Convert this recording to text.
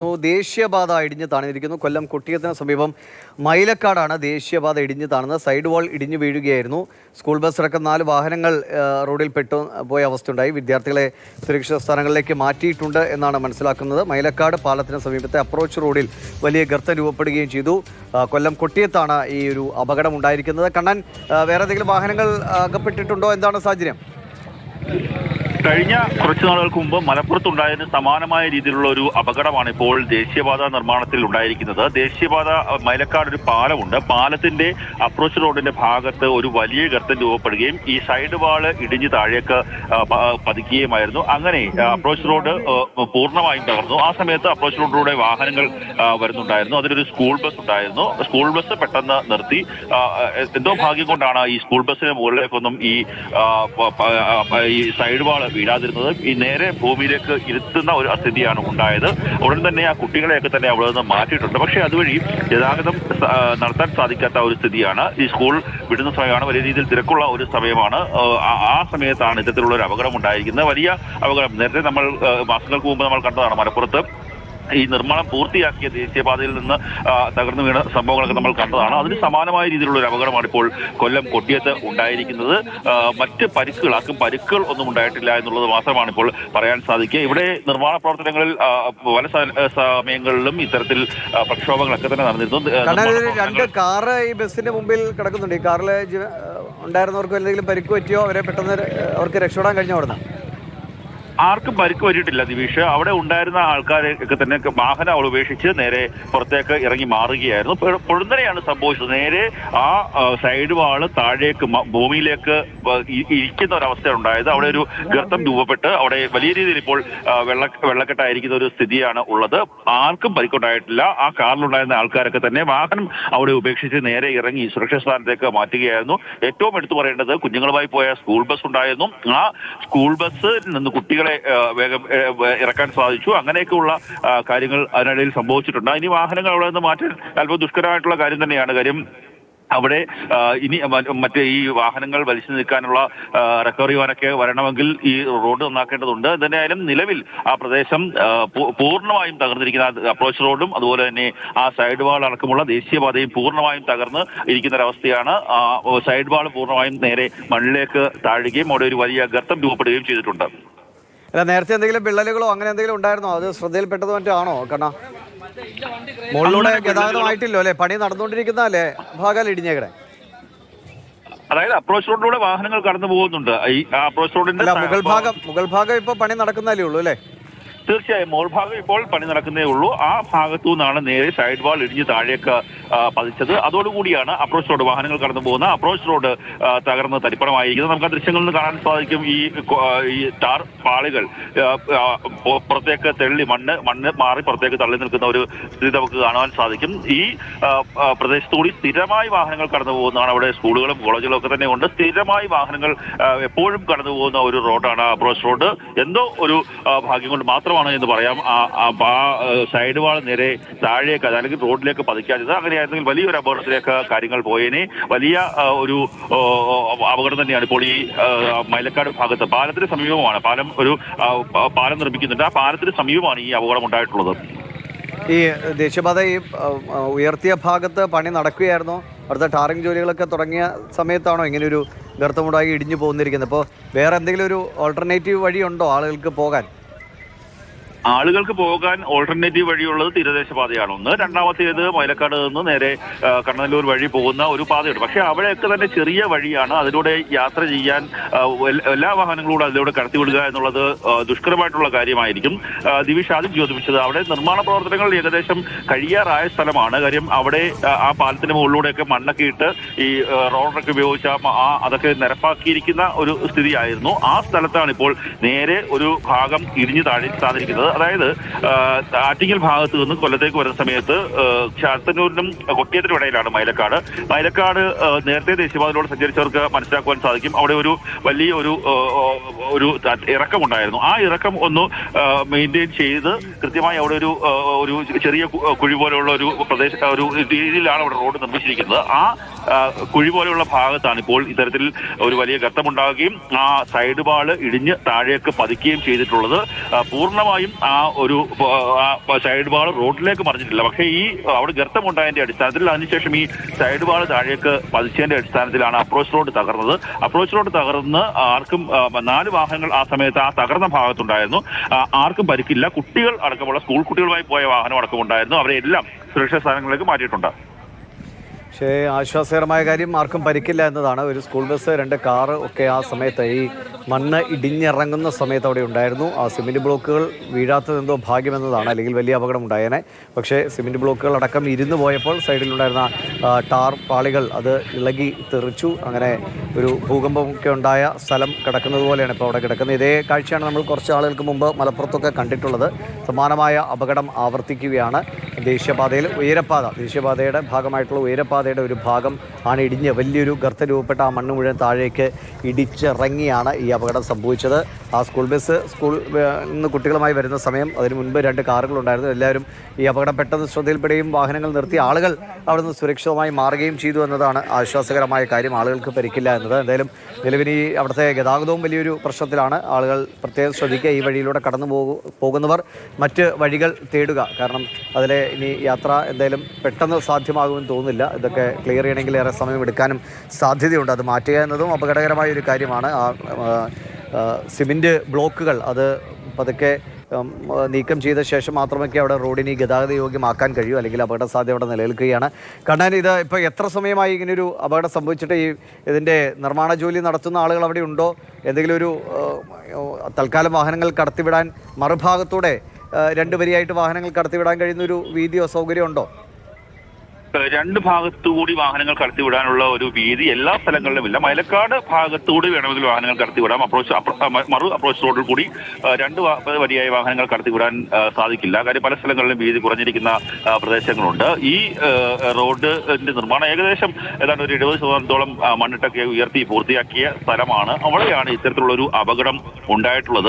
ദേശീയപാത ഇടിഞ്ഞ് താണിരിക്കുന്നു. കൊല്ലം കൊട്ടിയത്തിന് സമീപം മൈലക്കാടാണ് ദേശീയപാത ഇടിഞ്ഞ് താണത്. സൈഡ് വാൾ ഇടിഞ്ഞു വീഴുകയായിരുന്നു. സ്കൂൾ ബസ് അടക്കം 4 വാഹനങ്ങൾ റോഡിൽ പോയ അവസ്ഥയുണ്ടായി. വിദ്യാർത്ഥികളെ സുരക്ഷിത സ്ഥാനങ്ങളിലേക്ക് മാറ്റിയിട്ടുണ്ട് എന്നാണ് മനസ്സിലാക്കുന്നത്. മൈലക്കാട് പാലത്തിന് സമീപത്തെ അപ്രോച്ച് റോഡിൽ വലിയ ഗർത്തം രൂപപ്പെടുകയും ചെയ്തു. കൊല്ലം കൊട്ടിയത്താണ് ഈ ഒരു അപകടം ഉണ്ടായിരിക്കുന്നത്. കണ്ണൻ, വേറെ എന്തെങ്കിലും വാഹനങ്ങൾ അകപ്പെട്ടിട്ടുണ്ടോ? എന്താണ് സാഹചര്യം? കഴിഞ്ഞ കുറച്ചു നാളുകൾക്ക് മുമ്പ് മലപ്പുറത്തുണ്ടായതിന് സമാനമായ രീതിയിലുള്ള ഒരു അപകടമാണ് ഇപ്പോൾ ദേശീയപാത നിർമ്മാണത്തിൽ ഉണ്ടായിരിക്കുന്നത്. ദേശീയപാത മൈലക്കാട് ഒരു പാലമുണ്ട്. പാലത്തിന്റെ അപ്രോച്ച് റോഡിന്റെ ഭാഗത്ത് ഒരു വലിയ ഗർത്തം രൂപപ്പെടുകയും ഈ സൈഡ് വാള് ഇടിഞ്ഞ് താഴേക്ക് പതിക്കുകയുമായിരുന്നു. അങ്ങനെ അപ്രോച്ച് റോഡ് പൂർണ്ണമായും തകർന്നു. ആ സമയത്ത് അപ്രോച്ച് റോഡിലൂടെ വാഹനങ്ങൾ വരുന്നുണ്ടായിരുന്നു. അതിലൊരു സ്കൂൾ ബസ് ഉണ്ടായിരുന്നു. സ്കൂൾ ബസ് പെട്ടെന്ന് നിർത്തി. എന്തോ ഭാഗ്യം കൊണ്ടാണ് ഈ സ്കൂൾ ബസ്സിന് മുകളിലേക്കൊന്നും ഈ സൈഡ് വാള് വീഴാതിരുന്നത്. ഈ നേരെ ഭൂമിയിലേക്ക് ഇരുത്തുന്ന ഒരു സ്ഥിതിയാണ് ഉണ്ടായത്. ഉടൻ തന്നെ ആ കുട്ടികളെയൊക്കെ തന്നെ അവിടെ നിന്ന് മാറ്റിയിട്ടുണ്ട്. പക്ഷേ അതുവഴി ഗതാഗതം നടത്താൻ സാധിക്കാത്ത ഒരു സ്ഥിതിയാണ്. ഈ സ്കൂൾ വിടുന്ന സമയമാണ്, വലിയ രീതിയിൽ തിരക്കുള്ള ഒരു സമയമാണ്. ആ സമയത്താണ് ഇത്തരത്തിലുള്ള ഒരു അപകടം ഉണ്ടായിരിക്കുന്നത്. വലിയ അപകടം നേരത്തെ നമ്മൾ മാസങ്ങൾക്ക് മുമ്പ് നമ്മൾ കണ്ടതാണ്. മലപ്പുറത്ത് ഈ നിർമ്മാണം പൂർത്തിയാക്കിയ ദേശീയപാതയിൽ നിന്ന് തകർന്നു വീണ സംഭവങ്ങളൊക്കെ നമ്മൾ കണ്ടതാണ്. അതിന് സമാനമായ രീതിയിലുള്ള ഒരു അപകടമാണ് ഇപ്പോൾ കൊല്ലം കൊട്ടിയത്ത് ഉണ്ടായിരിക്കുന്നത്. മറ്റ് പരിക്കുകൾ ഒന്നും ഉണ്ടായിട്ടില്ല എന്നുള്ളത് മാത്രമാണ് ഇപ്പോൾ പറയാൻ സാധിക്കുക. ഇവിടെ നിർമ്മാണ പ്രവർത്തനങ്ങളിൽ പല സമയങ്ങളിലും ഇത്തരത്തിൽ പ്രക്ഷോഭങ്ങളൊക്കെ തന്നെ നടന്നിരുന്നു. 2 കാറ് ഈ ബസ്സിന്റെ മുമ്പിൽ കിടക്കുന്നുണ്ട്. ഈ കാറിൽ ഉണ്ടായിരുന്നവർക്ക് എന്തെങ്കിലും പരിക്ക് പറ്റിയോ? അവരെ പെട്ടെന്ന് അവർക്ക് രക്ഷപ്പെടാൻ കഴിഞ്ഞോ? അവിടെ ആർക്കും പരിക്ക് പറ്റിയിട്ടില്ല ദിവിഷ്. അവിടെ ഉണ്ടായിരുന്ന ആൾക്കാരൊക്കെ തന്നെ വാഹനം അവിടെ ഉപേക്ഷിച്ച് നേരെ പുറത്തേക്ക് ഇറങ്ങി മാറുകയായിരുന്നു. പൊടുന്നനെയാണ് സംഭവിച്ചത്. നേരെ ആ സൈഡ് വാള് താഴേക്ക് ഭൂമിയിലേക്ക് ഇരിക്കുന്ന ഒരവസ്ഥ ഉണ്ടായത്. അവിടെ ഒരു ഗർത്തം രൂപപ്പെട്ട് അവിടെ വലിയ രീതിയിൽ ഇപ്പോൾ വെള്ളക്കെട്ടായിരിക്കുന്ന ഒരു സ്ഥിതിയാണ് ഉള്ളത്. ആർക്കും പരിക്കുണ്ടായിട്ടില്ല. ആ കാറിലുണ്ടായിരുന്ന ആൾക്കാരൊക്കെ തന്നെ വാഹനം അവിടെ ഉപേക്ഷിച്ച് നേരെ ഇറങ്ങി സുരക്ഷിത സ്ഥാനത്തേക്ക് മാറ്റുകയായിരുന്നു. ഏറ്റവും എടുത്തു പറയേണ്ടത് കുഞ്ഞുങ്ങളുമായി പോയ സ്കൂൾ ബസ് ഉണ്ടായിരുന്നു. ആ സ്കൂൾ ബസ് നിന്ന് കുട്ടികളെ വേഗം ഇറക്കാൻ സാധിച്ചു. അങ്ങനെയൊക്കെയുള്ള കാര്യങ്ങൾ അതിനിടയിൽ സംഭവിച്ചിട്ടുണ്ട്. ഇനി വാഹനങ്ങൾ അവിടെ നിന്ന് മാറ്റാൻ അല്പം ദുഷ്കരമായിട്ടുള്ള കാര്യം തന്നെയാണ്. കാര്യം അവിടെ ഇനി മറ്റേ ഈ വാഹനങ്ങൾ വലിച്ചു നിൽക്കാനുള്ള റിക്കവറി വാനൊക്കെ വരണമെങ്കിൽ ഈ റോഡ് നന്നാക്കേണ്ടതുണ്ട്. എന്തായാലും നിലവിൽ ആ പ്രദേശം പൂർണ്ണമായും തകർന്നിരിക്കുന്ന അപ്രോച്ച് റോഡും അതുപോലെ തന്നെ ആ സൈഡ് വാൾ അടക്കമുള്ള ദേശീയപാതയും പൂർണ്ണമായും തകർന്ന് ഇരിക്കുന്ന ഒരവസ്ഥയാണ്. സൈഡ് വാൾ പൂർണ്ണമായും നേരെ മണ്ണിലേക്ക് താഴുകയും അവിടെ ഒരു വലിയ ഗർത്തം രൂപപ്പെടുകയും ചെയ്തിട്ടുണ്ട്. അല്ല, നേരത്തെ എന്തെങ്കിലും വിള്ളലുകളോ അങ്ങനെ എന്തെങ്കിലും ഉണ്ടായിരുന്നോ? അത് ശ്രദ്ധയിൽപ്പെട്ടത് മറ്റാണോ? കാരണം മുകളിലൂടെ ഗതാഗതമായിട്ടില്ലോ അല്ലെ? പണി നടന്നുകൊണ്ടിരിക്കുന്നതല്ലേ ഭാഗം ഇടിഞ്ഞേക്കണേ? അതായത് അപ്രോച്ച് റോഡിലൂടെ വാഹനങ്ങൾ കടന്നു പോകുന്നുണ്ട്. ഈ അപ്രോച്ച് റോഡിന്റെ മുകൾ ഭാഗം ഇപ്പൊ പണി നടക്കുന്നതല്ലേ ഉള്ളൂ അല്ലേ? തീർച്ചയായും മോൾ ഭാഗം ഇപ്പോൾ പണി നടക്കുന്നേ ഉള്ളൂ. ആ ഭാഗത്തു നിന്നാണ് നേരെ സൈഡ് വാൾ ഇടിഞ്ഞ് താഴേക്ക് പതിച്ചത്. അതോടുകൂടിയാണ് അപ്രോച്ച് റോഡ് വാഹനങ്ങൾ കടന്നു പോകുന്ന അപ്രോച്ച് റോഡ് തകർന്ന് തരിപ്പണമായിരിക്കുന്നത്. നമുക്ക് ആ ദൃശ്യങ്ങളിൽ നിന്ന് കാണാൻ സാധിക്കും. ഈ ടാർ പാളികൾ പുറത്തേക്ക് തെള്ളി മണ്ണ് മാറി പുറത്തേക്ക് തള്ളി നിൽക്കുന്ന ഒരു സ്ഥിതി നമുക്ക് കാണുവാൻ സാധിക്കും. ഈ പ്രദേശത്തുകൂടി സ്ഥിരമായി വാഹനങ്ങൾ കടന്നു പോകുന്നതാണ്. അവിടെ സ്കൂളുകളും കോളേജുകളും ഒക്കെ തന്നെ ഉണ്ട്. സ്ഥിരമായി വാഹനങ്ങൾ എപ്പോഴും കടന്നു പോകുന്ന ഒരു റോഡാണ് അപ്രോച്ച് റോഡ്. എന്തോ ഒരു ഭാഗ്യം കൊണ്ട് മാത്രമാണ് എന്ന് പറയാം ആ സൈഡ് വാൾ നേരെ താഴേക്ക് അല്ലെങ്കിൽ റോഡിലേക്ക് പതിക്കാത്തത്. അങ്ങനെയായിരുന്നെങ്കിൽ വലിയൊരു അപകടത്തിലേക്ക് കാര്യങ്ങൾ പോയേനെ. വലിയ ഒരു അപകടം തന്നെയാണ് ഇപ്പോൾ ഈ മൈലക്കാട് ഭാഗത്ത്. പാലത്തിന് സമീപമാണ് പാലം നിർമ്മിക്കുന്നുണ്ട്. ആ പാലത്തിന് സമീപമാണ് ഈ അപകടം ഉണ്ടായിട്ടുള്ളത്. ഈ ദേശീയപാത ഈ ഉയർത്തിയ ഭാഗത്ത് പണി നടക്കുകയായിരുന്നു. അവിടുത്തെ ടാറിംഗ് ജോലികളൊക്കെ തുടങ്ങിയ സമയത്താണോ ഇങ്ങനെയൊരു ഗർത്തമുണ്ടായി ഇടിഞ്ഞു പോകുന്നിരിക്കുന്നത്? അപ്പോൾ വേറെ എന്തെങ്കിലും ഒരു ഓൾട്ടർനേറ്റീവ് വഴിയുണ്ടോ ആളുകൾക്ക് പോകാൻ? ആളുകൾക്ക് പോകാൻ ഓൾട്ടർനേറ്റീവ് വഴിയുള്ളത് തീരദേശ പാതയാണ് ഒന്ന്. രണ്ടാമത്തേത് മൈലക്കാട് നിന്ന് നേരെ കണ്ണനല്ലൂർ വഴി പോകുന്ന ഒരു പാതയുണ്ട്. പക്ഷേ അവിടെയൊക്കെ തന്നെ ചെറിയ വഴിയാണ്. അതിലൂടെ യാത്ര ചെയ്യാൻ എല്ലാ വാഹനങ്ങളും അതിലൂടെ കടത്തിവിടുക എന്നുള്ളത് ദുഷ്കരമായിട്ടുള്ള കാര്യമായിരിക്കും. ദിവിഷ് ആദ്യം ചോദിച്ചത് അവിടെ നിർമ്മാണ പ്രവർത്തനങ്ങൾ ഏകദേശം കഴിയാറായ സ്ഥലമാണ്. കാര്യം അവിടെ ആ പാലത്തിന് മുകളിലൂടെയൊക്കെ മണ്ണൊക്കെ ഇട്ട് ഈ റോഡൊക്കെ ഉപയോഗിച്ച അതൊക്കെ നിരപ്പാക്കിയിരിക്കുന്ന ഒരു സ്ഥിതിയായിരുന്നു. ആ സ്ഥലത്താണ് ഇപ്പോൾ നേരെ ഒരു ഭാഗം ഇടിഞ്ഞു താഴ്ന്നിരിക്കുന്നത്. അതായത് ആറ്റിങ്ങൽ ഭാഗത്ത് നിന്ന് കൊല്ലത്തേക്ക് വരുന്ന സമയത്ത് ചാത്തന്നൂരിനും കൊട്ടിയത്തിനും ഇടയിലാണ് മൈലക്കാട്. നേരത്തെ ദേശീയപാതയിലൂടെ സഞ്ചരിച്ചവർക്ക് മനസ്സിലാക്കുവാൻ സാധിക്കും. അവിടെ ഒരു വലിയ ഒരു ഇറക്കമുണ്ടായിരുന്നു. ആ ഇറക്കം ഒന്ന് മെയിൻറ്റെയിൻ ചെയ്ത് കൃത്യമായി അവിടെ ഒരു ചെറിയ കുഴി പോലെയുള്ള ഒരു രീതിയിലാണ് അവിടെ റോഡ് നിർമ്മിച്ചിരിക്കുന്നത്. ആ കുഴി പോലെയുള്ള ഭാഗത്താണ് ഇപ്പോൾ ഇത്തരത്തിൽ ഒരു വലിയ ഗർത്തമുണ്ടാകുകയും ആ സൈഡ് വാള് ഇടിഞ്ഞ് താഴേക്ക് പതിക്കുകയും ചെയ്തിട്ടുള്ളത്. പൂർണ്ണമായും ആ ഒരു സൈഡ് വാള് റോഡിലേക്ക് മറിഞ്ഞിട്ടില്ല. പക്ഷേ ഈ അവിടെ ഗർത്തമുണ്ടായതിന്റെ അടിസ്ഥാനത്തിൽ അതിനുശേഷം ഈ സൈഡ് വാള് താഴേക്ക് പതിച്ചതിന്റെ അടിസ്ഥാനത്തിലാണ് അപ്രോച്ച് റോഡ് തകർന്നത്. അപ്രോച്ച് റോഡ് തകർന്ന് ആർക്കും 4 വാഹനങ്ങൾ ആ സമയത്ത് ആ തകർന്ന ഭാഗത്തുണ്ടായിരുന്നു. ആർക്കും പരിക്കില്ല. കുട്ടികൾ അടക്കമുള്ള സ്കൂൾ കുട്ടികളുമായി പോയ വാഹനം അടക്കമുണ്ടായിരുന്നു. അവരെല്ലാം സുരക്ഷിത സ്ഥാനങ്ങളിലേക്ക് മാറ്റിയിട്ടുണ്ട്. പക്ഷേ ആശ്വാസകരമായ കാര്യം ആർക്കും പരിക്കില്ല എന്നതാണ്. ഒരു സ്കൂൾ ബസ്, 2 കാറ് ഒക്കെ ആ സമയത്ത് ഈ മണ്ണ് ഇടിഞ്ഞിറങ്ങുന്ന സമയത്ത് അവിടെ ഉണ്ടായിരുന്നു. ആ സിമെൻറ്റ് ബ്ലോക്കുകൾ വീഴാത്തതെന്തോ ഭാഗ്യമെന്നതാണ്, അല്ലെങ്കിൽ വലിയ അപകടം ഉണ്ടായേനെ. പക്ഷേ സിമെൻറ്റ് ബ്ലോക്കുകൾ അടക്കം ഇരുന്ന് പോയപ്പോൾ സൈഡിലുണ്ടായിരുന്ന ടാർ പാളികൾ അത് ഇളകി തെറിച്ചു. അങ്ങനെ ഒരു ഭൂകമ്പമൊക്കെ ഉണ്ടായ സ്ഥലം കിടക്കുന്നത് പോലെയാണ് ഇപ്പോൾ അവിടെ കിടക്കുന്നത്. ഇതേ കാഴ്ചയാണ് നമ്മൾ കുറച്ച് ആളുകൾക്ക് മുമ്പ് മലപ്പുറത്തൊക്കെ കണ്ടിട്ടുള്ളത്. സമാനമായ അപകടം ആവർത്തിക്കുകയാണ്. ദേശീയപാതയിൽ ദേശീയപാതയുടെ ഭാഗമായിട്ടുള്ള ഉയരപ്പാതയുടെ ഒരു ഭാഗം ആണ് ഇടിഞ്ഞ് വലിയൊരു ഗർത്ത രൂപപ്പെട്ട ആ മണ്ണ് മുഴുവൻ താഴേക്ക് ഇടിച്ചിറങ്ങിയാണ് ഈ അപകടം സംഭവിച്ചത്. ആ സ്കൂൾ ബസ് നിന്ന് കുട്ടികളുമായി വരുന്ന സമയം, അതിന് മുൻപ് 2 കാറുകളുണ്ടായിരുന്നു. എല്ലാവരും ഈ അപകടം പെട്ടെന്ന് ശ്രദ്ധയിൽപ്പെടുകയും വാഹനങ്ങൾ നിർത്തി ആളുകൾ അവിടെ നിന്ന് സുരക്ഷിതമായി മാറുകയും ചെയ്തു എന്നതാണ് ആശ്വാസകരമായ കാര്യം. ആളുകൾക്ക് പരിക്കില്ല എന്നത്. എന്തായാലും നിലവിൽ ഈ അവിടുത്തെ ഗതാഗതവും വലിയൊരു പ്രശ്നത്തിലാണ്. ആളുകൾ പ്രത്യേകം ശ്രദ്ധിക്കുക. ഈ വഴിയിലൂടെ കടന്നു പോകുന്നവർ മറ്റ് വഴികൾ തേടുക. കാരണം അതിലെ ഇനി യാത്ര എന്തായാലും പെട്ടെന്ന് സാധ്യമാകുമെന്ന് തോന്നുന്നില്ല. ഇതൊക്കെ ക്ലിയർ ചെയ്യണമെങ്കിൽ ഏറെ സമയമെടുക്കാനും സാധ്യതയുണ്ട്. അത് മാറ്റുക എന്നതും അപകടകരമായ ഒരു കാര്യമാണ്. സിമെൻറ്റ് ബ്ലോക്കുകൾ അത് പതുക്കെ നീക്കം ചെയ്ത ശേഷം മാത്രമൊക്കെ അവിടെ റോഡിനെ ഗതാഗത യോഗ്യമാക്കാൻ കഴിയൂ, അല്ലെങ്കിൽ അപകട സാധ്യത അവിടെ നിലനിൽക്കുകയാണ്. കണ്ണാൻ, ഇത് ഇപ്പോൾ എത്ര സമയമായി ഇങ്ങനെയൊരു അപകടം സംഭവിച്ചിട്ട് ഇതിൻ്റെ നിർമ്മാണ ജോലി നടത്തുന്ന ആളുകൾ അവിടെ ഉണ്ടോ? എന്തെങ്കിലും ഒരു തൽക്കാലം വാഹനങ്ങൾ കടത്തിവിടാൻ മറുഭാഗത്തൂടെ 2 വരിയായിട്ട് വാഹനങ്ങൾ കടത്തിവിടാൻ കഴിയുന്ന ഒരു വീതിയോ സൗകര്യം ഉണ്ടോ? 2 ഭാഗത്തുകൂടി വാഹനങ്ങൾ കടത്തിവിടാനുള്ള ഒരു വീതി എല്ലാ സ്ഥലങ്ങളിലും ഇല്ല. മൈലക്കാട് ഭാഗത്തുകൂടി വേണമെങ്കിൽ വാഹനങ്ങൾ കടത്തിവിടാം. മറു അപ്രോച്ച് റോഡിൽ കൂടി 2 വരിയായി വാഹനങ്ങൾ കടത്തിവിടാൻ സാധിക്കില്ല. കാര്യം പല സ്ഥലങ്ങളിലും വീതി കുറഞ്ഞിരിക്കുന്ന പ്രദേശങ്ങളുണ്ട്. ഈ റോഡിന്റെ നിർമ്മാണം ഏകദേശം ഏതാണ്ട് ഒരു 70% മണ്ണിട്ടൊക്കെ ഉയർത്തി പൂർത്തിയാക്കിയ സ്ഥലമാണ്. അവിടെയാണ് ഇത്തരത്തിലുള്ള ഒരു അപകടം ഉണ്ടായിട്ടുള്ളത്.